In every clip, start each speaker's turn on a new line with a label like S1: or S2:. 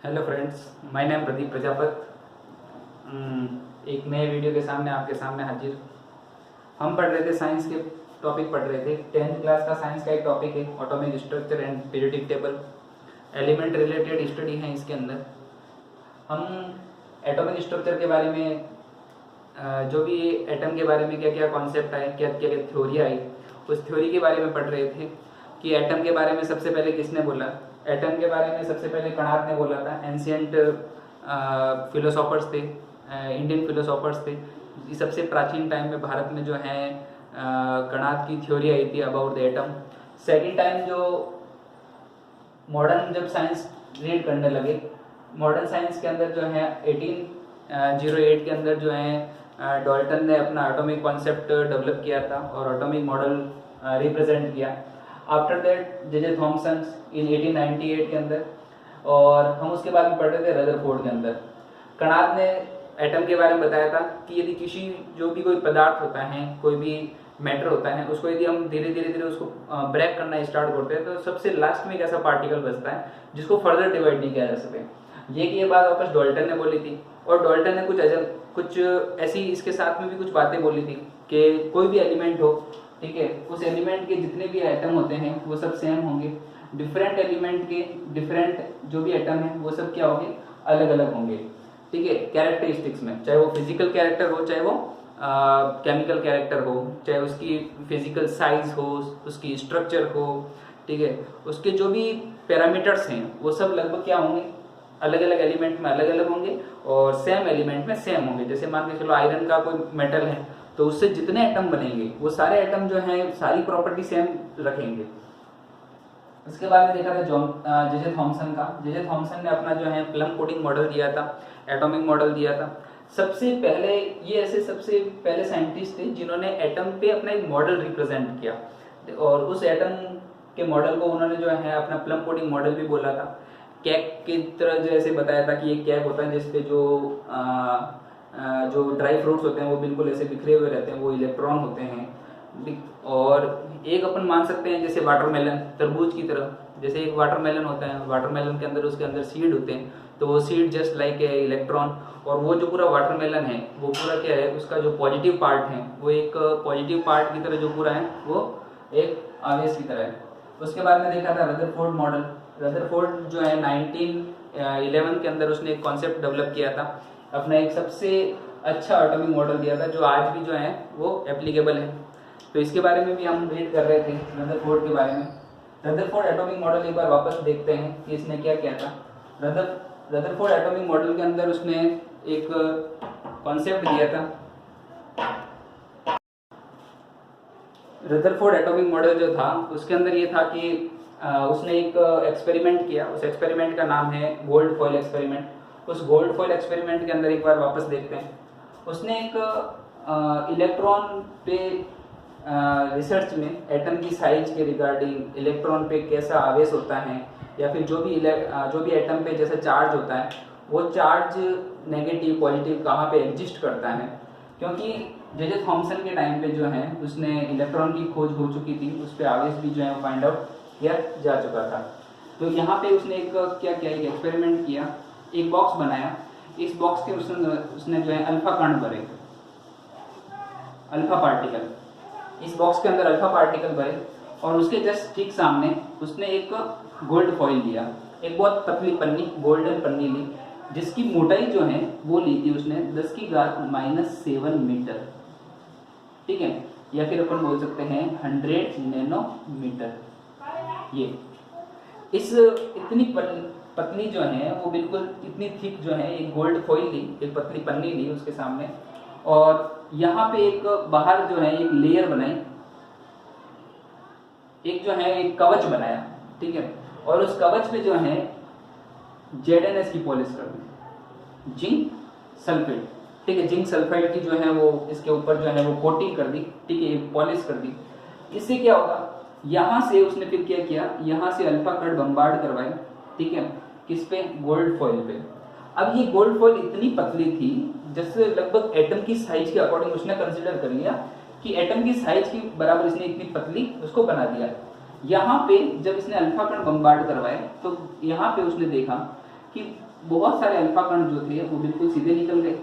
S1: Hello friends, my name Pradeep Prajapat. एक नए video के सामने आपके सामने हाजिर। हम पढ़ रहे थे साइंस के टॉपिक पढ़ रहे थे। 10th क्लास का साइंस का एक टॉपिक है atomic structure and periodic table. Element related study है इसके अंदर। हम एटॉमिक स्ट्रक्चर के बारे में जो भी एटम के बारे में क्या क्या कॉन्सेप्ट आए, क्या क्या थ्योरी आई, उस थ्योरी के बारे में पढ़ रहे थे कि एटम के बारे में सबसे पहले किसने बोला। एटम के बारे में सबसे पहले कणाद ने बोला था। एंशियंट फिलोसोफर्स थे, इंडियन फिलोसोफर्स थे। सबसे प्राचीन टाइम में भारत में जो है कणाद की थ्योरी आई थी about the atom. Second time जो मॉडर्न जब साइंस रीड करने लगे, मॉडर्न साइंस के अंदर जो है 1808 के अंदर जो है डॉल्टन ने अपना एटॉमिक कॉन्सेप्ट डेवलप किया था और एटॉमिक मॉडल रिप्रेजेंट किया। आफ्टर दैट जे थॉमसन इन 1898 के अंदर, और हम उसके बाद में पढ़ रहे थे रदरफोर्ड के अंदर। कणाद ने एटम के बारे में बताया था कि यदि किसी जो भी कोई पदार्थ होता है, कोई भी मैटर होता है, उसको यदि हम धीरे धीरे धीरे उसको ब्रेक करना स्टार्ट करते हैं तो सबसे लास्ट में एक ऐसा पार्टिकल बचता है जिसको फर्दर डिवाइड नहीं किया जा सके। ये बात वापस डॉल्टन ने बोली थी, और डॉल्टन ने कुछ ऐसी इसके साथ में भी कुछ बातें बोली थी कि कोई भी एलिमेंट हो, ठीक है, उस एलिमेंट के जितने भी एटम होते हैं वो सब सेम होंगे। डिफरेंट एलिमेंट के डिफरेंट जो भी एटम है वो सब क्या होंगे, अलग अलग होंगे, ठीक है, कैरेक्टरिस्टिक्स में, चाहे वो फिजिकल कैरेक्टर हो, चाहे वो केमिकल कैरेक्टर हो, चाहे उसकी फिजिकल साइज हो, उसकी स्ट्रक्चर हो, ठीक है, उसके जो भी पैरामीटर्स हैं वो सब लगभग क्या होंगे, अलग अलग एलिमेंट में अलग अलग होंगे और सेम एलिमेंट में सेम होंगे। जैसे मान के चलो आयरन का कोई मेटल है तो उससे जितने एटम बनेंगे वो सारे एटम जो हैं सारी प्रॉपर्टी सेम रखेंगे। इसके बाद में देखा था जे थॉमसन का। जे थॉमसन ने अपना जो है प्लम कोडिंग मॉडल दिया था, एटॉमिक मॉडल दिया था। सबसे पहले ये ऐसे सबसे पहले साइंटिस्ट थे जिन्होंने एटम पे अपना एक मॉडल रिप्रेजेंट किया, और उस एटम के मॉडल को उन्होंने जो है अपना प्लम कोडिंग मॉडल भी बोला था। केक की तरह जैसे बताया था कि एक केक होता है जिसपे जो ड्राई फ्रूट्स होते हैं वो बिल्कुल ऐसे बिखरे हुए रहते हैं, वो इलेक्ट्रॉन होते हैं। और एक अपन मान सकते हैं जैसे वाटरमेलन, तरबूज की तरह, जैसे एक वाटरमेलन होता है, वाटरमेलन के अंदर उसके अंदर सीड होते हैं, तो वो seed just like a electron, और वो जो पूरा वाटरमेलन है वो पूरा क्या है, उसका जो पॉजिटिव पार्ट है वो एक पॉजिटिव पार्ट की तरह जो पूरा है वो एक आवेश की तरह है। उसके बाद में देखा था रदरफोर्ड मॉडल। रदरफोर्ड जो है 1911 के अंदर उसने एक कॉन्सेप्ट डेवलप किया था, अपना एक सबसे अच्छा एटॉमिक मॉडल दिया था जो आज भी जो है वो एप्लीकेबल है। तो इसके बारे में भी हम रीड कर रहे थे रदरफोर्ड के बारे में। रदरफोर्ड एटॉमिक मॉडल एक बार वापस देखते हैं कि इसने क्या किया था। रदरफोर्ड एटॉमिक मॉडल के अंदर उसने एक कॉन्सेप्ट दिया था। रदरफोर्ड एटॉमिक मॉडल जो था उसके अंदर ये था कि उसने एक एक्सपेरिमेंट किया। उस एक्सपेरिमेंट का नाम है गोल्ड फॉइल एक्सपेरिमेंट। उस गोल्ड फॉइल एक्सपेरिमेंट के अंदर एक बार वापस देखते हैं, उसने एक इलेक्ट्रॉन पे रिसर्च में एटम की साइज के रिगार्डिंग, इलेक्ट्रॉन पे कैसा आवेश होता है, या फिर जो भी एटम पे जैसा चार्ज होता है वो चार्ज नेगेटिव पॉजिटिव कहाँ पे एग्जिस्ट करता है। क्योंकि जे थॉमसन के टाइम पे जो है उसने इलेक्ट्रॉन की खोज हो चुकी थी, उस पर आवेश भी जो है वो फाइंड आउट किया जा चुका था। तो यहाँ पे उसने एक क्या किया, एक एक्सपेरिमेंट किया, एक बॉक्स बनाया। इस बॉक्स के उसने जो है अल्फा कण भरे, अल्फा पार्टिकल, इस बॉक्स के अंदर अल्फा पार्टिकल भरे, और उसके जस्ट ठीक सामने उसने एक गोल्ड फॉइल लिया, एक बहुत पतली पन्नी, गोल्डन पन्नी ली, जिसकी मोटाई जो है वो ली थी उसने 10⁻⁷ मीटर, ठीक है, या फिर अपन बोल सकते हैं 100 नैनोमीटर। ये इस इतनी पतली जो है वो बिल्कुल इतनी थिक जो है एक गोल्ड फॉइल ली, एक पतली पन्नी ली उसके सामने, और यहाँ पे एक बाहर जो है एक लेयर बनाई, एक जो है एक कवच बनाया, ठीक है, और उस कवच पे जो है ZnS की पॉलिश कर दी, जिंक सल्फेट, ठीक है, जिंक सल्फाइड की जो है वो इसके ऊपर जो है वो कोटिंग कर दी, ठीक है, पॉलिश कर दी। इससे क्या होगा, यहाँ से उसने फिर क्या किया, यहाँ से अल्फा कण बम्बार्ड करवाए, ठीक है, किस पे, गोल्ड फॉइल पे। अब ये गोल्ड फॉइल इतनी पतली थी जैसे लगभग एटम की साइज के अकॉर्डिंग उसने कंसिडर कर लिया कि एटम की साइज के बराबर इसने इतनी पतली उसको बना दिया। यहाँ पे जब इसने अल्फा कण बम्बार्ड करवाए तो यहाँ पे उसने देखा कि बहुत सारे अल्फा कण जो थे वो बिल्कुल सीधे निकल गए,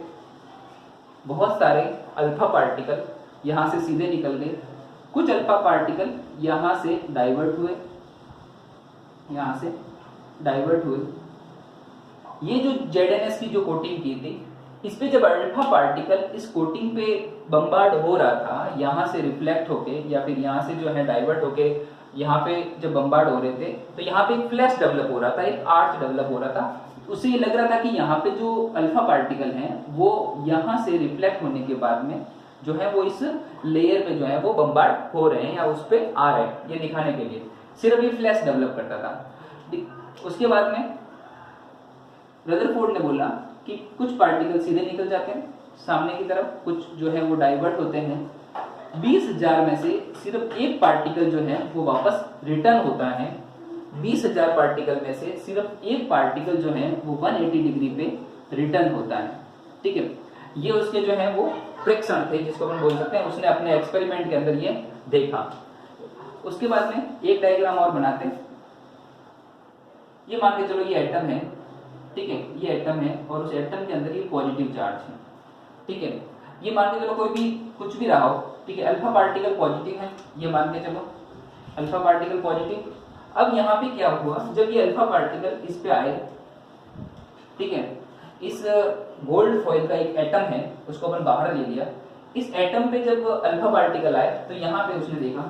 S1: बहुत सारे अल्फा पार्टिकल यहाँ से सीधे निकल गए, कुछ अल्फा पार्टिकल यहाँ से डाइवर्ट हुए, यहाँ से डाइवर्ट हुए। ये जो ZNS की जो कोटिंग की थी, इस पे जब अल्फा पार्टिकल इस कोटिंग पे बम्बार्ड हो रहा था, यहाँ से रिफ्लेक्ट होके या फिर यहाँ से जो है डाइवर्ट होके यहाँ पे जब बम्बार्ड हो रहे थे, तो यहाँ पे एक फ्लैश डेवलप हो रहा था, एक आर्च डेवलप हो रहा था। उससे ये लग रहा था कि यहाँ पे जो अल्फा पार्टिकल हैं वो यहाँ से रिफ्लेक्ट होने के बाद में जो है वो इस लेयर पे जो है वो बम्बार्ड हो रहे हैं या उस पे आ रहे हैं, ये दिखाने के लिए सिर्फ ये फ्लैश डेवलप करता था। उसके बाद में रदरफोर्ड ने बोला कि कुछ पार्टिकल सीधे निकल जाते हैं सामने की तरफ, कुछ जो है वो डाइवर्ट होते हैं। 20,000 में से सिर्फ एक पार्टिकल जो है वो वापस रिटर्न होता है। 20,000 पार्टिकल में से सिर्फ एक पार्टिकल जो है वो 180 डिग्री पे रिटर्न होता है। ठीक है, ये उसके जो है वो प्रेक्षण थे, जिसको हम बोल सकते हैं, उसने अपने एक्सपेरिमेंट के अंदर ये देखा। उसके बाद में एक डायग्राम और बनाते हैं। ये मान के चलो ये एटम है, ठीक है, ये एटम है और उस एटम के अंदर ये पॉजिटिव चार्ज है। ठीक है, ये मान के चलो कोई भी कुछ भी रहा हो, ठीक है, अल्फा पार्टिकल पॉजिटिव है, ये मान के चलो अल्फा पार्टिकल पॉजिटिव। अब यहाँ पे क्या हुआ, जब ये अल्फा पार्टिकल इस पे आए, ठीक है, इस गोल्ड फॉइल का एक एटम है उसको अपन बाहर ले लिया। इस एटम पे जब अल्फा पार्टिकल आए तो यहाँ पे उसने देखा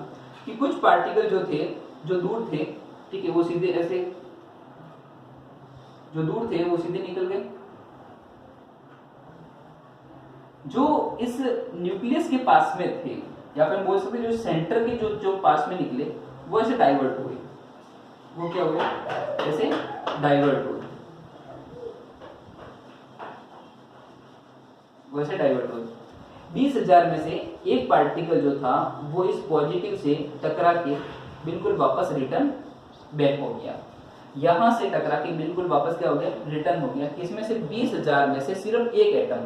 S1: कि कुछ पार्टिकल जो थे, जो दूर थे, ठीक है, वो सीधे ऐसे जो दूर थे वो सीधे निकल गए। जो इस न्यूक्लियस के पास में थे या फिर बोल सकते जो सेंटर के जो पास में निकले वो ऐसे डाइवर्ट हुए। वो क्या हुए, ऐसे डाइवर्ट हुए, वो ऐसे डाइवर्ट हुए। 20,000 में से एक पार्टिकल जो था वो इस पॉजिटिव से टकरा के बिल्कुल वापस रिटर्न बैक हो गया। यहां से टकरा के बिल्कुल वापस क्या हो गया, रिटर्न हो गया। इसमें से 20,000 में से सिर्फ एक एटम,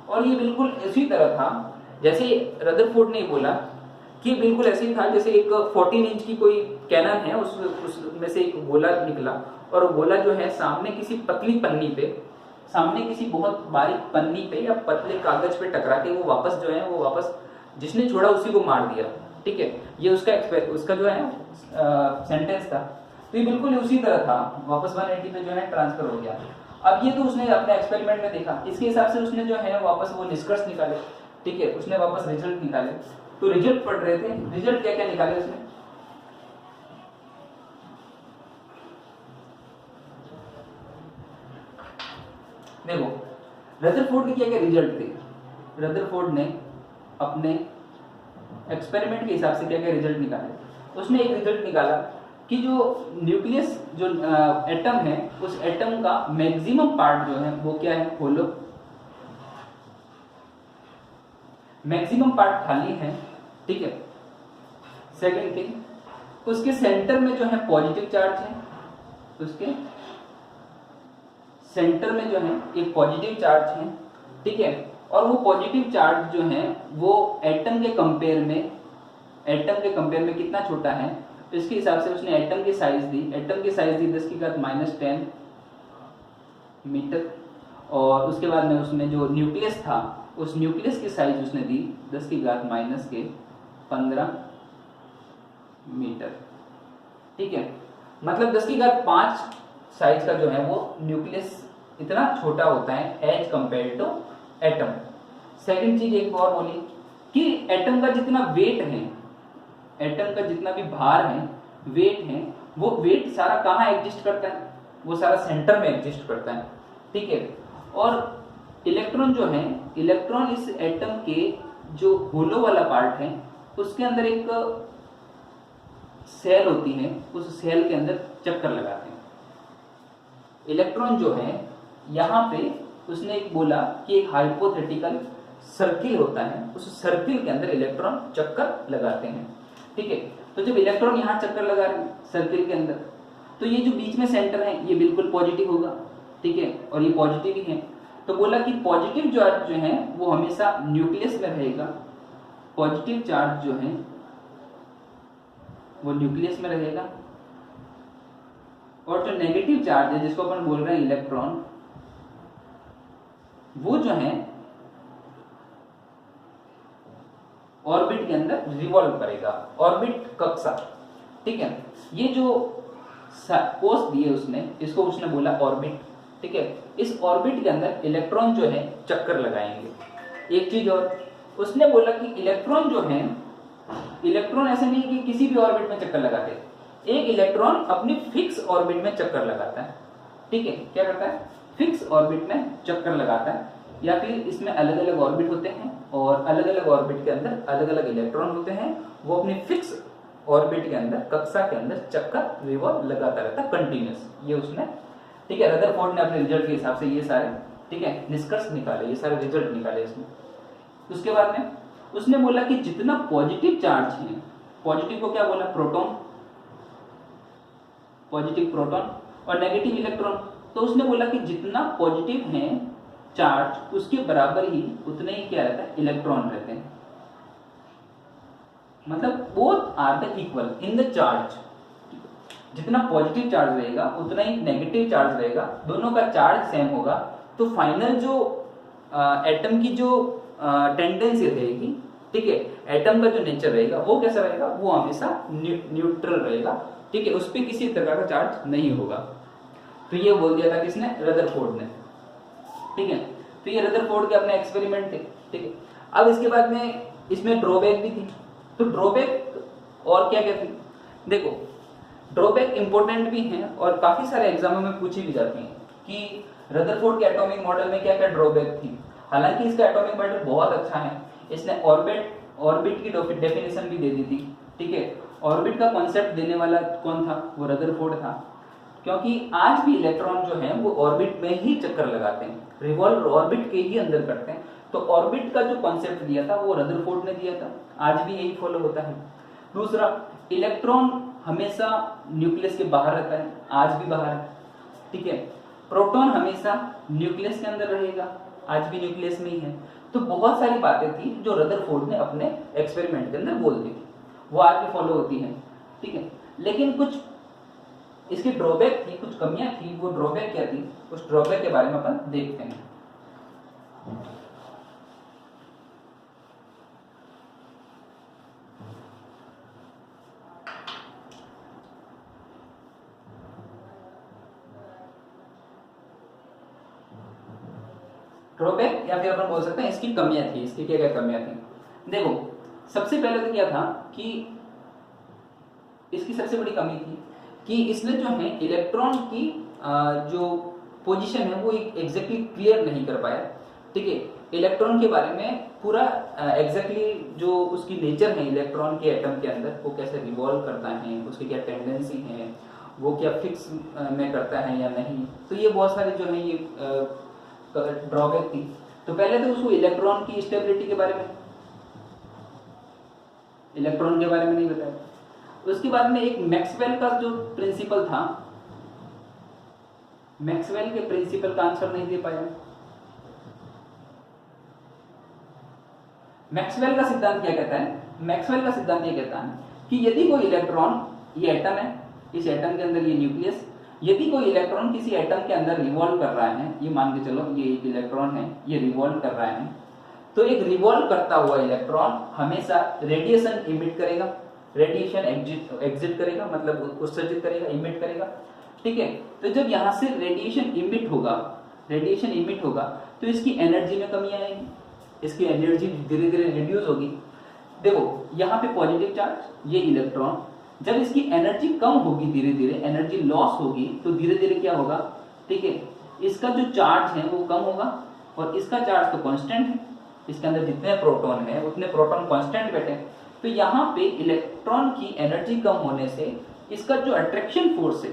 S1: और ये बिल्कुल इसी तरह था जैसे रदरफोर्ड ने बोला कि बिल्कुल ऐसे ही था जैसे एक 14 इंच की कोई कैनन है, उसमें से एक गोला निकला और वो गोला जो है सामने किसी पतली पन्नी पे, सामने किसी बहुत बारीक पन्नी पे या पतले कागज पे टकरा के वो वापस जो है वो वापस जिसने छोड़ा उसी को मार दिया। ठीक है, ये उसका जो है सेंटेंस था। तो ये बिल्कुल उसी तरह था, वापस 180 पे जो है ट्रांसफर हो गया। अब ये तो उसने अपने एक्सपेरिमेंट में देखा, इसके हिसाब से उसने जो है वापस वो निष्कर्ष निकाले। ठीक है, उसने वापस रिजल्ट निकाले। तो रिजल्ट पढ़ रहे थे, रिजल्ट क्या क्या निकाले उसने, देखो रदरफोर्ड के क्या क्या रिजल्ट थे। रदरफोर्ड ने अपने एक्सपेरिमेंट के हिसाब से क्या क्या रिजल्ट निकाले। उसने एक रिजल्ट निकाला कि जो न्यूक्लियस जो एटम है उस एटम का मैक्सिमम पार्ट जो है वो क्या है, होलो, मैक्सिमम पार्ट खाली है। ठीक है, सेकंड थिंग, उसके सेंटर में जो है पॉजिटिव चार्ज है, उसके सेंटर में जो है एक पॉजिटिव चार्ज है। ठीक है, और वो पॉजिटिव चार्ज जो है वो एटम के कंपेयर में कितना छोटा है, तो इसके हिसाब से उसने एटम की साइज दी। एटम की साइज दी 10⁻⁻10 मीटर, और उसके बाद में उसने जो न्यूक्लियस था उस न्यूक्लियस की साइज उसने दी 10⁻⁻15 मीटर। ठीक है, मतलब 10⁻5 साइज का जो है वो न्यूक्लियस इतना छोटा होता है as compare to atom. Second चीज एक और बोली कि एटम का जितना वेट है, एटम का जितना भी भार है, वेट है, वो वेट सारा कहाँ एग्जिस्ट करता है, वो सारा सेंटर में एग्जिस्ट करता है। ठीक है, और इलेक्ट्रॉन जो है, इलेक्ट्रॉन इस एटम के जो होलो वाला पार्ट है उसके अंदर एक सेल होती है, उस सेल के अंदर चक्कर लगाते हैं। इलेक्ट्रॉन जो है यहाँ पे उसने एक बोला कि एक हाइपोथेटिकल सर्किल होता है, उस सर्किल के अंदर इलेक्ट्रॉन चक्कर लगाते हैं। ठीक है, तो जब इलेक्ट्रॉन यहाँ चक्कर लगा रहे हैं सर्किल के अंदर, तो ये जो बीच में सेंटर है ये बिल्कुल पॉजिटिव होगा। ठीक है, और ये पॉजिटिव ही है। तो बोला कि पॉजिटिव चार्ज जो है वो हमेशा न्यूक्लियस में रहेगा, पॉजिटिव चार्ज जो है वो न्यूक्लियस में रहेगा, और जो नेगेटिव चार्ज है जिसको अपन बोल रहे हैं इलेक्ट्रॉन, वो जो है ऑर्बिट के अंदर रिवॉल्व करेगा, ऑर्बिट कक्षा, ठीक है। ये जो कोष दिए उसने, इसको उसने बोला ऑर्बिट, ठीक है। इस ऑर्बिट के अंदर इलेक्ट्रॉन जो है चक्कर लगाएंगे। एक चीज और, उसने बोला कि इलेक्ट्रॉन जो है, इलेक्ट्रॉन ऐसे नहीं कि किसी भी ऑर्बिट में चक्कर लगाते, एक इलेक्ट्रॉन अपनी फिक्स ऑर्बिट में चक्कर लगाता है, ठीक है। क्या करता है? फिक्स ऑर्बिट में चक्कर लगाता है, या फिर इसमें अलग अलग ऑर्बिट होते हैं और अलग अलग ऑर्बिट के अंदर अलग अलग इलेक्ट्रॉन होते हैं, वो अपनी फिक्स ऑर्बिट के अंदर, कक्षा के अंदर चक्कर रिवॉल्व लगाता रहता है कंटिन्यूस। ये उसने, ठीक है, रदरफोर्ड ने अपने रिजल्ट के हिसाब से ये सारे, ठीक है, निष्कर्ष निकाले, ये सारे रिजल्ट निकाले इसमें। उसके बाद में उसने बोला कि जितना पॉजिटिव चार्ज है, पॉजिटिव को क्या बोला? प्रोटॉन, पॉजिटिव प्रोटॉन और नेगेटिव इलेक्ट्रॉन। तो उसने बोला कि जितना पॉजिटिव है चार्ज, उसके बराबर ही उतने ही क्या रहता है? इलेक्ट्रॉन रहते हैं। मतलब both are the equal in the charge. जितना पॉजिटिव चार्ज रहेगा उतना ही नेगेटिव चार्ज रहेगा, दोनों का चार्ज सेम होगा, तो फाइनल जो एटम की जो टेंडेंसी रहेगी, ठीक है, एटम का जो नेचर रहेगा वो कैसा रहेगा? वो हमेशा न्यूट्रल रहेगा, ठीक है, उस पर किसी प्रकार का चार्ज नहीं होगा। तो ये बोल दिया था किसने? रदरफोर्ड ने, ठीक है। तो ये रदरफोर्ड के अपने एक्सपेरिमेंट थे, ठीक है। अब इसके बाद में इसमें ड्रॉबैक भी थी। तो ड्रॉबैक और क्या क्या थी? देखो, ड्रॉबैक इंपॉर्टेंट भी हैं और काफी सारे एग्जामों में पूछी भी जाती हैं कि रदरफोर्ड के एटॉमिक मॉडल में क्या क्या ड्रॉबैक थी। हालांकि इसका एटॉमिक मॉडल बहुत अच्छा है, इसने ऑर्बिट की डेफिनेशन भी दे दी थी, ठीक है। ऑर्बिट का कॉन्सेप्ट देने वाला कौन था? वो रदरफोर्ड था, क्योंकि आज भी इलेक्ट्रॉन जो है वो ऑर्बिट में ही चक्कर लगाते हैं, रिवॉल्व ऑर्बिट के ही अंदर करते हैं। तो ऑर्बिट का जो कॉन्सेप्ट दिया था वो रदरफोर्ड ने दिया था, आज भी यही फॉलो होता है। दूसरा, इलेक्ट्रॉन हमेशा न्यूक्लियस के बाहर रहता है, आज भी बाहर है, ठीक है। प्रोटॉन हमेशा न्यूक्लियस के अंदर रहेगा, आज भी न्यूक्लियस में ही है। तो बहुत सारी बातें थी जो रदरफोर्ड ने अपने एक्सपेरिमेंट के अंदर बोल दी थी, वो आज भी फॉलो होती है, ठीक है। लेकिन कुछ इसकी ड्रॉबैक थी, कुछ कमियां थी। वो ड्रॉबैक क्या थी, उस ड्रॉबैक के बारे में अपन देखते हैं। ड्रॉबैक या फिर अपन बोल सकते हैं इसकी कमियां थी। इसकी क्या क्या कमियां थी? देखो, सबसे पहले तो क्या था कि इसकी सबसे बड़ी कमी थी कि इसने जो है इलेक्ट्रॉन की जो पोजीशन है वो एग्जैक्टली क्लियर नहीं कर पाया, ठीक है। इलेक्ट्रॉन के बारे में पूरा एग्जैक्टली जो उसकी नेचर है इलेक्ट्रॉन के एटम के अंदर, वो कैसे रिवॉल्व करता है, उसकी क्या टेंडेंसी है, वो क्या फिक्स में करता है या नहीं। तो ये बहुत सारे जो है ये ड्रॉबैक थी। तो पहले तो उसको इलेक्ट्रॉन की स्टेबिलिटी के बारे में, इलेक्ट्रॉन के बारे में नहीं बताया। उसके बाद में एक मैक्सवेल का जो प्रिंसिपल था, मैक्सवेल के प्रिंसिपल का आंसर नहीं दे पाया। मैक्सवेल का सिद्धांत क्या कहता है? मैक्सवेल का सिद्धांत ये कहता है कि यदि कोई इलेक्ट्रॉन, ये एटम है, इस एटम के अंदर ये न्यूक्लियस, यदि कोई इलेक्ट्रॉन किसी एटम के अंदर रिवॉल्व कर रहा है, ये मान के चलो ये एक इलेक्ट्रॉन है, ये रिवॉल्व कर रहा है, तो एक रिवॉल्व करता हुआ इलेक्ट्रॉन हमेशा रेडिएशन इमिट करेगा, रेडिएशन एग्जिट करेगा, मतलब उत्सर्जित करेगा, इमिट करेगा, ठीक है। तो जब यहाँ से रेडिएशन इमिट होगा तो इसकी एनर्जी में कमी आएगी, इसकी एनर्जी धीरे धीरे रिड्यूस होगी। देखो, यहाँ पे पॉजिटिव चार्ज, ये इलेक्ट्रॉन, जब इसकी एनर्जी कम होगी, धीरे धीरे एनर्जी लॉस होगी, तो धीरे धीरे क्या होगा, ठीक है, इसका जो चार्ज है वो कम होगा और इसका चार्ज तो कांस्टेंट है, इसके अंदर जितने प्रोटॉन है उतने प्रोटॉन कांस्टेंट बैठे। तो यहाँ पे इलेक्ट्रॉन की एनर्जी कम होने से इसका जो अट्रैक्शन फोर्स है,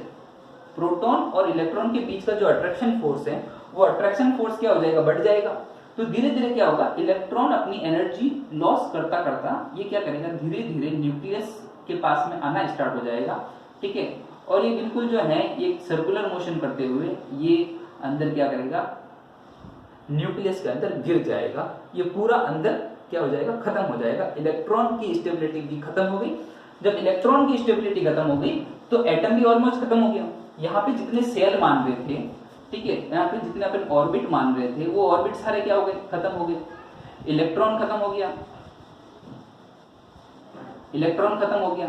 S1: प्रोटॉन और इलेक्ट्रॉन के बीच का जो अट्रैक्शन फोर्स है, वो अट्रैक्शन फोर्स क्या हो जाएगा, बढ़ जाएगा। तो धीरे धीरे क्या होगा, इलेक्ट्रॉन अपनी एनर्जी लॉस करता करता ये क्या करेगा, धीरे धीरे न्यूक्लियस के पास में आना स्टार्ट हो जाएगा, ठीक है। और ये बिल्कुल जो है ये सर्कुलर मोशन करते हुए ये अंदर क्या करेगा, न्यूक्लियस के अंदर गिर जाएगा, ये पूरा अंदर क्या हो जाएगा, खत्म हो जाएगा। इलेक्ट्रॉन की स्टेबिलिटी भी खत्म हो गई। जब इलेक्ट्रॉन की स्टेबिलिटी खत्म हो गई तो एटम भी ऑलमोस्ट खत्म हो गया। यहाँ पे जितने सेल मान रहे थे ठीक है, यहाँ पे जितने अपन ऑर्बिट मान रहे थे वो ऑर्बिट सारे क्या हो गए, खत्म हो गए। इलेक्ट्रॉन खत्म हो गया, इलेक्ट्रॉन खत्म हो गया,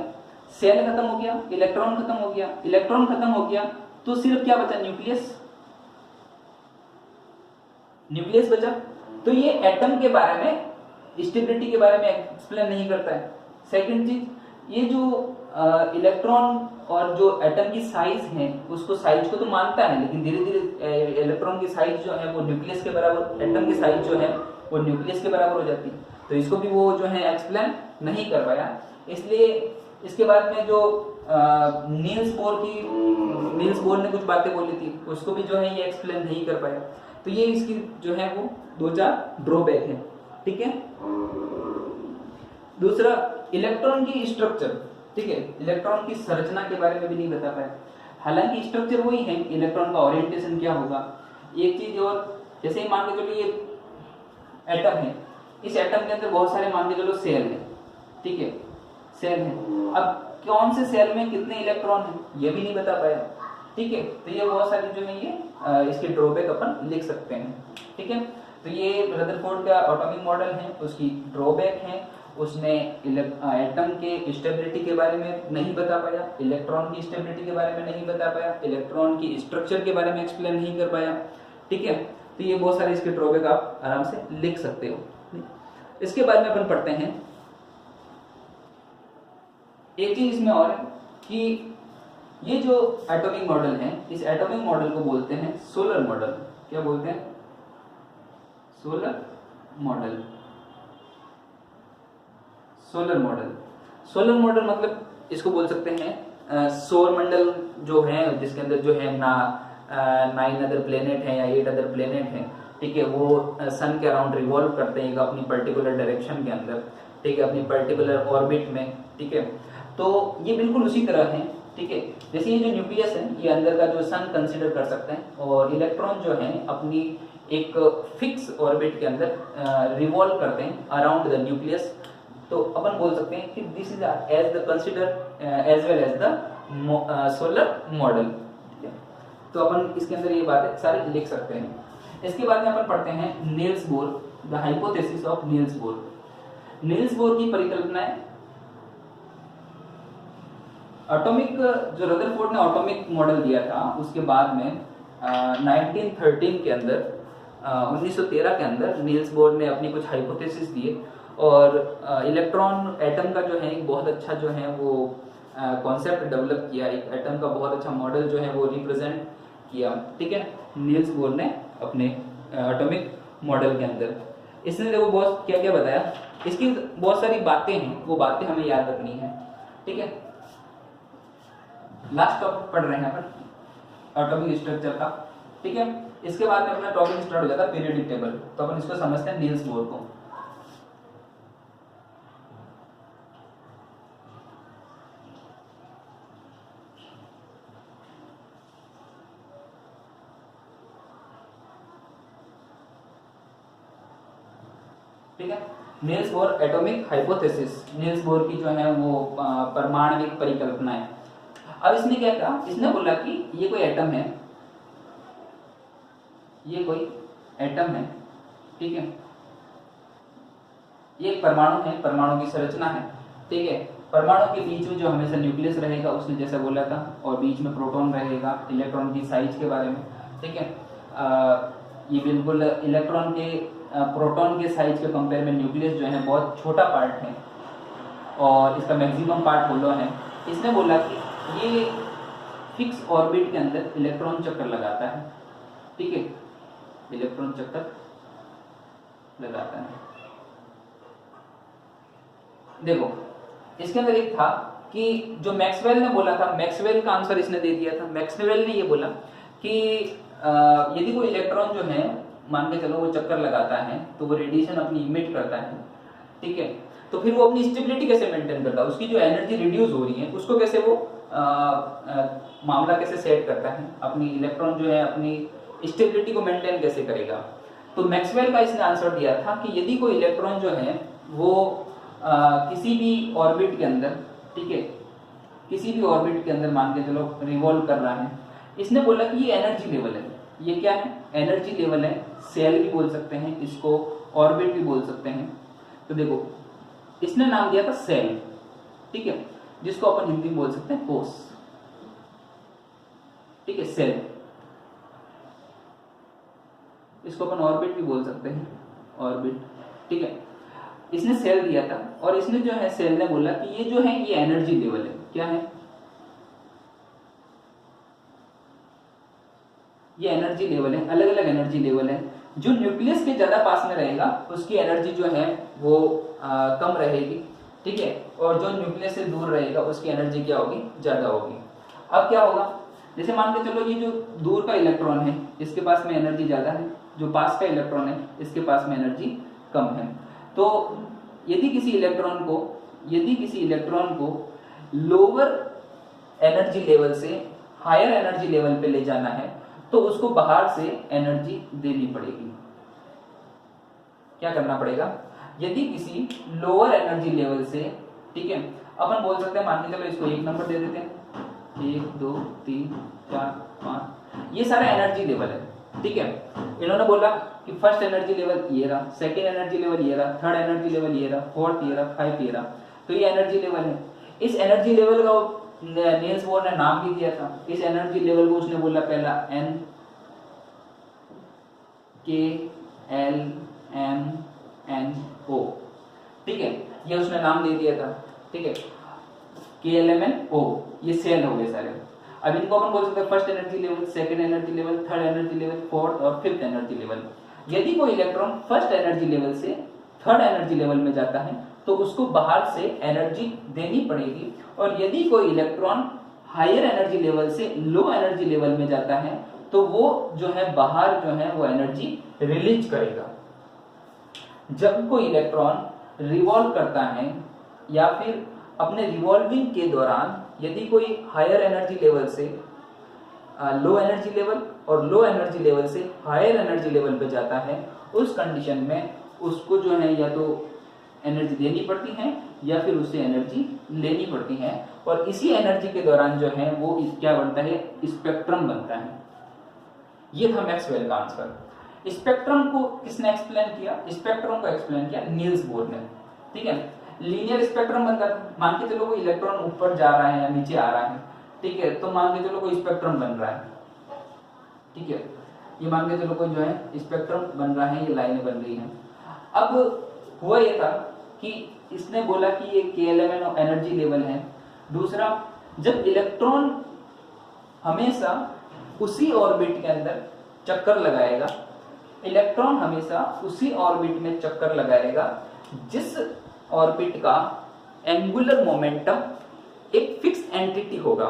S1: सेल खत्म हो गया, इलेक्ट्रॉन खत्म हो गया, इलेक्ट्रॉन खत्म हो गया, तो सिर्फ क्या बचा, न्यूक्लियस, न्यूक्लियस बचा। तो ये एटम के बारे में, स्टेबिलिटी के बारे में एक्सप्लेन नहीं करता है। सेकंड चीज, ये जो इलेक्ट्रॉन और जो एटम की साइज है उसको, साइज को तो मानता है, लेकिन धीरे धीरे इलेक्ट्रॉन की साइज जो है वो न्यूक्लियस के बराबर, एटम की साइज जो है वो न्यूक्लियस के बराबर हो जाती है। तो इसको भी वो जो है एक्सप्लेन नहीं कर पाया। इसलिए इसके बाद में जो नील्स बोर ने कुछ बातें बोली थी, उसको भी जो है ये एक्सप्लेन नहीं कर पाया। तो ये इसकी जो है वो 2-4 ड्रॉबैक है, ठीक है। दूसरा, इलेक्ट्रॉन की स्ट्रक्चर, ठीक है, इलेक्ट्रॉन की संरचना के बारे में भी नहीं बता पाया। हालांकि स्ट्रक्चर वही है, इलेक्ट्रॉन का ओरिएंटेशन क्या होगा। एक चीज और, जैसे ही मान के चलो ये एटम है, इस एटम के अंदर बहुत सारे मान के चलो सेल है, ठीक है, सेल है। अब कौन से सेल में कितने इलेक्ट्रॉन है ये भी नहीं बता पाया, ठीक है। तो ये बहुत सारी जो है ये इसके ड्रॉबैक अपन लिख सकते हैं, ठीक है। तो ये रदरफोर्ड का एटॉमिक मॉडल है, उसकी ड्रॉबैक है, उसने एटम के स्टेबिलिटी के बारे में नहीं बता पाया, इलेक्ट्रॉन की स्टेबिलिटी के बारे में नहीं बता पाया, इलेक्ट्रॉन की स्ट्रक्चर के बारे में एक्सप्लेन नहीं कर पाया, ठीक है। तो ये बहुत सारे इसके ड्रॉबैक आप आराम से लिख सकते हो। इसके बाद में अपन पढ़ते हैं, एक चीज इसमें और है कि ये जो एटॉमिक मॉडल है, इस एटॉमिक मॉडल को बोलते हैं सोलर मॉडल। क्या बोलते हैं, solar model. Solar model, solar model मतलब इसको बोल सकते हैं सौर मंडल जो है, जिसके अंदर जो है ना 9 अदर प्लेनेट है या 8 अदर प्लेनेट है, ठीक है, वो सन के अराउंड रिवॉल्व करते हैं अपनी पर्टिकुलर डायरेक्शन के अंदर, ठीक है, अपनी पर्टिकुलर ऑर्बिट में, ठीक है। तो ये बिल्कुल उसी तरह है, ठीक है। जैसे ये जो न्यूक्लियस है, ये अंदर का जो सन कंसीडर कर सकते हैं, और इलेक्ट्रॉन जो है अपनी एक फिक्स ऑर्बिट के अंदर रिवॉल्व करते हैं अराउंड द न्यूक्लियस। तो अपन बोल सकते हैं कि this is as the consider as well as the solar model, ठीक है। तो अपन इसके अंदर ये बातें सारी लिख सकते हैं। इसके बाद में अपन पढ़ते हैं Niels Bohr, the hypothesis of Niels Bohr. Niels Bohr की परिकल्पना है एटॉमिक, जो रदरफोर्ड ने एटॉमिक मॉडल दिया था, उसके बाद में 1913 के अंदर 1913 के अंदर नील्स बोर ने अपनी कुछ हाइपोथेसिस दिए, और इलेक्ट्रॉन एटम का जो है एक बहुत अच्छा जो है वो कॉन्सेप्ट डेवलप किया, एक एटम का बहुत अच्छा मॉडल जो है वो रिप्रेजेंट किया, ठीक है, नील्स बोर ने अपने एटॉमिक मॉडल के अंदर। इसने देखो बहुत क्या क्या बताया, इसकी बहुत सारी बातें हैं, वो बातें हमें याद रखनी है, ठीक है। लास्ट टॉपिक पढ़ रहे हैं अपन एटॉमिक स्ट्रक्चर का, ठीक है। इसके बाद में अपना टॉपिक स्टार्ट हो जाता है पीरियोडिक टेबल। तो अपन इसको समझते हैं नील्स बोर को। ठीक है, Niels Bohr atomic hypothesis, Niels Bohr की जो है वो परमाणविक परिकल्पना है। अब इसने क्या कहा, इसने बोला कि ये कोई एटम है, ये कोई एटम है, ठीक है, ये एक परमाणु है, परमाणु की संरचना है, ठीक है। परमाणु के बीच में जो हमेशा न्यूक्लियस रहेगा, उसने जैसा बोला था, और बीच में प्रोटॉन रहेगा, इलेक्ट्रॉन की साइज के बारे में, ठीक है। ये बिल्कुल इलेक्ट्रॉन के प्रोटॉन के साइज के कंपेयर में न्यूक्लियस जो है बहुत छोटा पार्ट है, और इसका मैक्सिमम पार्ट होलो है। इसने बोला कि ये फिक्स ऑर्बिट के अंदर इलेक्ट्रॉन चक्कर लगाता है, ठीक है, इलेक्ट्रॉन चक्कर लगाता है। देखो इसके अंदर एक था कि जो मैक्सवेल ने बोला था, मैक्सवेल का आंसर इसने दे दिया था। मैक्सवेल ने ये बोला कि यदि कोई इलेक्ट्रॉन जो है मान के चलो वो चक्कर लगाता है तो वो रेडिएशन अपनी इमिट करता है, ठीक है, तो फिर वो अपनी स्टेबिलिटी कैसे मेंटेन करता है, उसकी जो एनर्जी रिड्यूस हो रही है उसको कैसे वो मामला कैसे सेट करता है, अपनी इलेक्ट्रॉन जो है अपनी स्टेबिलिटी को मेंटेन कैसे करेगा। तो मैक्सवेल का इसने आंसर दिया था कि यदि कोई इलेक्ट्रॉन जो है वो किसी भी ऑर्बिट के अंदर, ठीक है, किसी भी ऑर्बिट के अंदर मान के चलो रिवॉल्व कर रहा है, इसने बोला कि ये एनर्जी लेवल है, ये क्या है, एनर्जी लेवल है, सेल भी बोल सकते हैं इसको, ऑर्बिट भी बोल सकते हैं। तो देखो इसने नाम दिया था सेल, ठीक है, जिसको अपन हिंदी में बोल सकते हैं कोष, ठीक है, सेल। इसको अपन ऑर्बिट भी बोल सकते हैं, ऑर्बिट, ठीक है। इसने सेल दिया था और इसने जो है सेल ने बोला कि ये जो है ये एनर्जी लेवल है, क्या है, ये एनर्जी लेवल है, अलग अलग एनर्जी लेवल है। जो न्यूक्लियस के ज्यादा पास में रहेगा उसकी एनर्जी जो है वो कम रहेगी, ठीक है, और जो न्यूक्लियस से दूर रहेगा उसकी एनर्जी क्या होगी, ज्यादा होगी। अब क्या होगा, जैसे मान के चलो ये जो दूर का इलेक्ट्रॉन है इसके पास में एनर्जी ज्यादा है, जो पास का इलेक्ट्रॉन है इसके पास में एनर्जी कम है। तो यदि किसी इलेक्ट्रॉन को लोअर एनर्जी लेवल से हायर एनर्जी लेवल पे ले जाना है तो उसको बाहर से एनर्जी देनी पड़ेगी। क्या करना पड़ेगा, यदि किसी लोअर एनर्जी लेवल से, ठीक है, अपन बोल सकते हैं, मान के चलो इसको 1 नंबर दे देते हैं, 1 2 3 4 5, ये सारा एनर्जी लेवल है, ठीक है। इन्होंने बोला कि फर्स्ट एनर्जी लेवल ये रहा, सेकेंड एनर्जी लेवल ये रहा, थर्ड एनर्जी लेवल ये रहा, फोर्थ ये रहा, 5 ये रहा, तो ये एनर्जी लेवल है। इस एनर्जी लेवल का नील्स बोर ने नाम भी दिया था। इस एनर्जी लेवल को उसने बोला पहला N K L M N O, ठीक है, ये उसने नाम दे दिया था, ठीक है, K L M N O, ये सेल हो गए सारे। अब इनको अपन बोल सकते हैं first energy level, second energy level, third energy level, fourth और फिफ्थ एनर्जी लेवल। यदि कोई इलेक्ट्रॉन फर्स्ट एनर्जी लेवल से थर्ड एनर्जी लेवल में जाता है तो उसको बाहर से एनर्जी देनी पड़ेगी, और यदि कोई इलेक्ट्रॉन हायर एनर्जी लेवल से लो एनर्जी लेवल में जाता है तो वो जो है बाहर जो है वो एनर्जी रिलीज करेगा। जब कोई इलेक्ट्रॉन रिवॉल्व करता है या फिर अपने रिवॉल्विंग के दौरान यदि कोई हायर एनर्जी लेवल से लो एनर्जी लेवल और लो एनर्जी लेवल से हायर एनर्जी लेवल पे जाता है, उस कंडीशन में उसको जो है या तो एनर्जी देनी पड़ती है या फिर उससे एनर्जी लेनी पड़ती है, और इसी एनर्जी के दौरान जो है वो क्या बनता है, स्पेक्ट्रम बनता है। ये था मैक्सवेल का आंसर। स्पेक्ट्रम को किसने एक्सप्लेन किया, स्पेक्ट्रम को एक्सप्लेन किया नील्स बोर ने, ठीक है। लीनियर स्पेक्ट्रम बनता था, मान के चलो कोई इलेक्ट्रॉन ऊपर जा रहा है या नीचे आ रहा है, ठीक है, तो मान के चलो कोई स्पेक्ट्रम बन रहा है, ठीक है, ये मान के चलो कोई जो है स्पेक्ट्रम बन रहा है, ये लाइनें बन रही हैं। अब हुआ ये था कि इसने बोला कि ये KLMN एनर्जी लेवल है। दूसरा, जब इलेक्ट्रॉन हमेशा उसी ऑर्बिट के अंदर चक्कर लगाएगा, इलेक्ट्रॉन हमेशा उसी ऑर्बिट में चक्कर लगाएगा जिस ऑर्बिट का एंगुलर मोमेंटम एक फिक्स एंटिटी होगा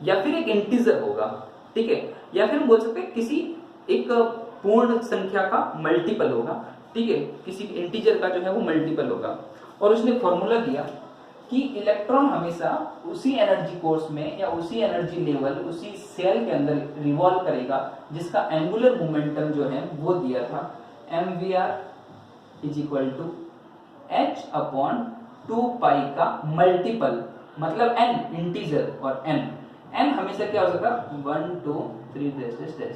S1: या फिर एक इंटीजर होगा, ठीक है, या फिर हम बोल सकते हैं किसी एक पूर्ण संख्या का मल्टीपल होगा, ठीक है, किसी इंटीजर का जो है वो मल्टीपल होगा। और उसने फॉर्मूला दिया कि इलेक्ट्रॉन हमेशा उसी एनर्जी कोर्स में या उसी एनर्जी लेवल उसी सेल के अंदर रिवॉल्व करेगा जिसका एंगुलर मोमेंटम जो है वो दिया था mvr = h/2π का मल्टीपल, मतलब n इंटीजर, और n हमेशा क्या हो सकता, 1 2 3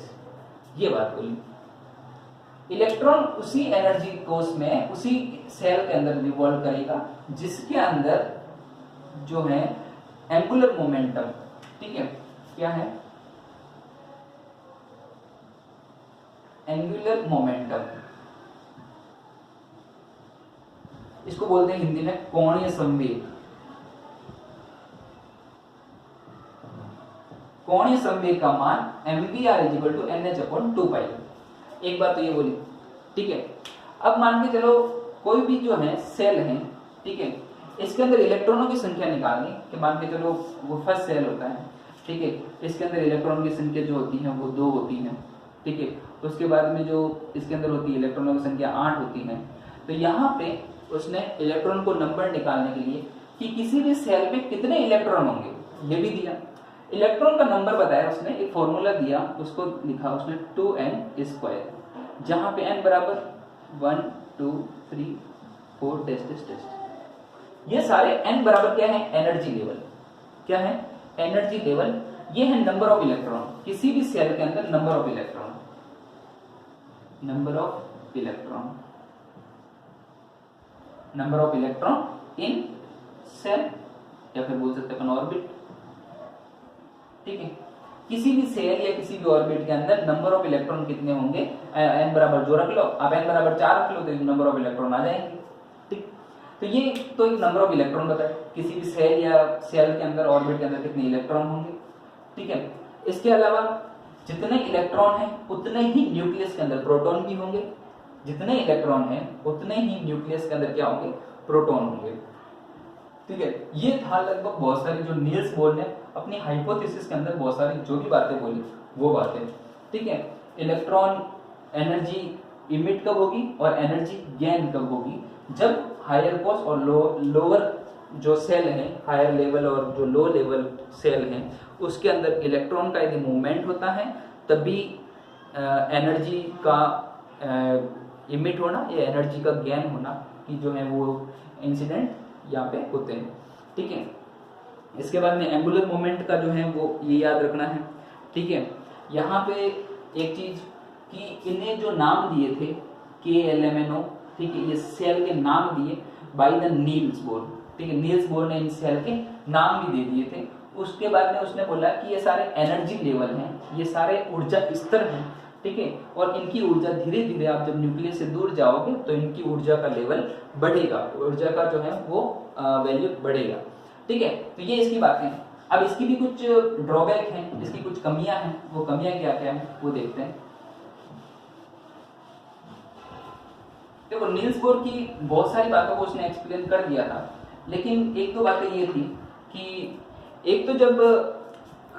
S1: ये बात बोली। इलेक्ट्रॉन उसी एनर्जी कोर्स में उसी सेल के अंदर रिवॉल्व करेगा जिसके अंदर जो है एंगुलर मोमेंटम, ठीक है, क्या है, एंगुलर मोमेंटम, इसको बोलते हैं हिंदी में कोणीय संवेग। कोणीय संवेग का मान mvr = nh/2π। एक बात तो ये बोली, ठीक है। अब मान के चलो कोई भी जो है सेल है, ठीक है, इसके अंदर इलेक्ट्रॉनों की संख्या निकालनी, कि मान के चलो वो फर्स्ट सेल होता है, ठीक है, इसके अंदर इलेक्ट्रॉन की संख्या जो होती है वो 2 होती है, ठीक है, उसके बाद में जो इसके अंदर होती है इलेक्ट्रॉनों की संख्या 8 होती है। तो यहाँ पे उसने इलेक्ट्रॉन को नंबर निकालने के लिए कि किसी भी सेल में कितने इलेक्ट्रॉन होंगे ये भी दिया, इलेक्ट्रॉन का नंबर बताया उसने, एक फॉर्मूला दिया, उसको लिखा उसने 2n², जहां पे n बराबर 1 2 3 4 टेस्ट। ये सारे n बराबर क्या है, एनर्जी लेवल, क्या है, एनर्जी लेवल। ये है नंबर ऑफ इलेक्ट्रॉन, किसी भी सेल के अंदर number of electron, number of electron, number of electron in cell, या फिर बोल सकते हैं ऑर्बिट। ठीक है, किसी भी सेल या किसी भी ऑर्बिट के अंदर नंबर ऑफ इलेक्ट्रॉन कितने होंगे, n बराबर जो रख लो आप, n बराबर 4 रख लो तो नंबर ऑफ इलेक्ट्रॉन आ जाएंगे। ठीक, तो ये तो एक नंबर ऑफ इलेक्ट्रॉन बताए, किसी भी सेल या सेल के अंदर ऑर्बिट के अंदर कितने इलेक्ट्रॉन होंगे। ठीक है, इसके अलावा जितने इलेक्ट्रॉन हैं उतने ही न्यूक्लियस के अंदर प्रोटॉन भी होंगे, जितने इलेक्ट्रॉन हैं उतने ही न्यूक्लियस के अंदर क्या होंगे, प्रोटॉन होंगे। ठीक है, ये था लगभग बहुत सारी जो नील्स बोर ने अपनी हाइपोथेसिस के अंदर बहुत सारी जो भी बातें बोली वो बातें। ठीक है, इलेक्ट्रॉन एनर्जी इमिट कब होगी और एनर्जी गेन कब होगी, जब हायर कॉस्ट और लोअर जो सेल है, हायर लेवल और जो लो लेवल सेल है उसके अंदर इलेक्ट्रॉन का यदि मूवमेंट होता है तभी एनर्जी का इमिट होना या एनर्जी का गेन होना कि जो है वो इंसिडेंट यहाँ पे होते हैं। ठीक है, इसके बाद में एंगुलर मोमेंट का जो है वो ये याद रखना है। ठीक है, यहाँ पे एक चीज कि इन्हें जो नाम दिए थे KLMNO, ठीक है, ये सेल के नाम दिए बाय द नील्स बोर। ठीक है, नील्स बोर ने इन सेल के नाम भी दे दिए थे। उसके बाद में उसने बोला कि ये सारे एनर्जी लेवल हैं, ये सारे ऊर्जा स्तर हैं। ठीक है, और इनकी ऊर्जा धीरे धीरे आप जब न्यूक्लियस से दूर जाओगे तो इनकी ऊर्जा का लेवल बढ़ेगा, ऊर्जा का जो है वो वैल्यू बढ़ेगा। ठीक है, तो ये इसकी बातें हैं। अब इसकी भी कुछ ड्रॉबैक हैं, इसकी कुछ कमियां हैं, वो कमियां क्या क्या हैं वो देखते हैं। देखो, नील्स बोर की बहुत सारी बातों को उसने एक्सप्लेन कर दिया था, लेकिन एक दो बातें ये थी कि एक तो जब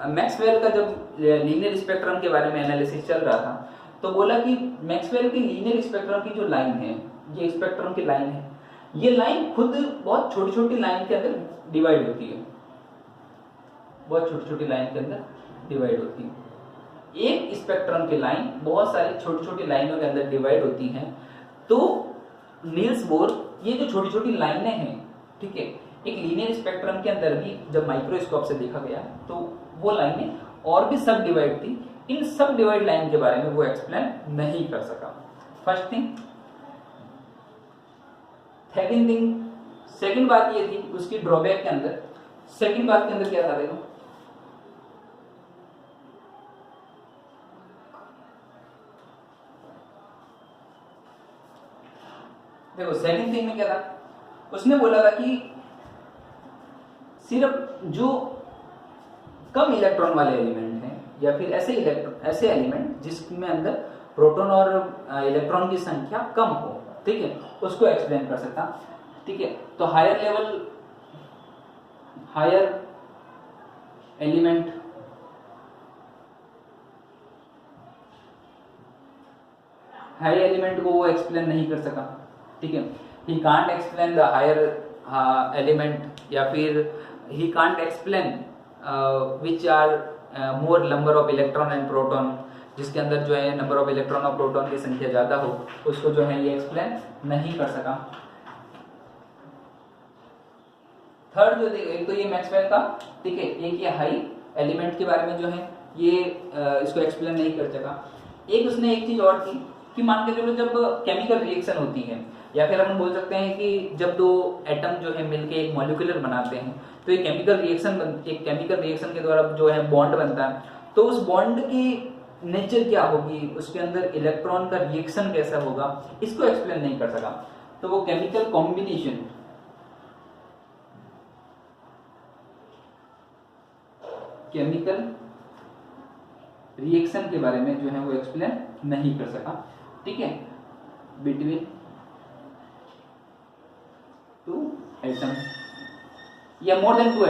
S1: मैक्सवेल का जब लीनियर स्पेक्ट्रम के बारे में एनालिसिस चल रहा था तो बोला कि मैक्सवेल की लीनियर स्पेक्ट्रम की जो लाइन है, ये स्पेक्ट्रम की लाइन है, ये लाइन खुद बहुत छोटी छोटी लाइन के अंदर डिवाइड होती है, बहुत छोटी छोटी लाइन के अंदर डिवाइड होती है। एक स्पेक्ट्रम की लाइन बहुत सारी छोटी छोटी लाइनों के अंदर डिवाइड होती है। तो नील्स बोर ये जो छोटी छोटी लाइनें हैं, ठीक है, एक लीनियर स्पेक्ट्रम के अंदर भी जब माइक्रोस्कोप से देखा गया तो वो लाइनें और भी सब डिवाइड थी, इन सब डिवाइड लाइन के बारे में वो एक्सप्लेन नहीं कर सका। First thing. Second thing, second बात ये थी उसकी ड्रॉबैक के अंदर, सेकंड बात के अंदर क्या था देखो, सेकंड थिंग में क्या था, उसने बोला था कि सिर्फ जो कम इलेक्ट्रॉन वाले एलिमेंट हैं या फिर ऐसे एलिमेंट जिसमें अंदर प्रोटॉन और इलेक्ट्रॉन की संख्या कम हो, ठीक है, उसको एक्सप्लेन कर सकता। ठीक है, तो higher level, higher element, higher element को वो एक्सप्लेन नहीं कर सका। ठीक है, he can't explain the higher element, या फिर he can't explain which are more number of electron and proton, जिसके अंदर जो है नंबर ऑफ इलेक्ट्रॉन और प्रोटॉन की संख्या ज्यादा हो, उसको जो है ये एक्सप्लेन नहीं कर सका। थर्ड जो एक तो ये मैक्सवेल का, ठीक है, एक ये हाई एलिमेंट के बारे में जो है ये इसको एक्सप्लेन नहीं कर सका। एक उसने एक चीज और की कि मान के चलो जब केमिकल रिएक्शन होती है, या फिर हम बोल सकते हैं कि जब दो एटम जो है मिलके एक मॉलिक्यूलर बनाते हैं तो एक केमिकल रिएक्शन के द्वारा जो है बॉन्ड बनता है, तो उस बॉन्ड की नेचर क्या होगी, उसके अंदर इलेक्ट्रॉन का रिएक्शन कैसा होगा, इसको एक्सप्लेन नहीं कर सका। तो वो केमिकल कॉम्बिनेशन, केमिकल रिएक्शन के बारे में जो है वो एक्सप्लेन नहीं कर सका। ठीक है, बिटवीन टू एटम या मोर देन टू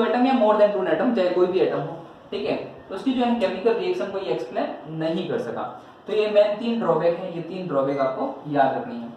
S1: एटम या मोर देन टू एटम, चाहे कोई भी एटम हो, ठीक है, तो उसकी जो है केमिकल रिएक्शन को ये एक्सप्लेन नहीं कर सका। तो ये मेन 3 ड्रॉबैक है, ये 3 ड्रॉबैक आपको याद रखनी है।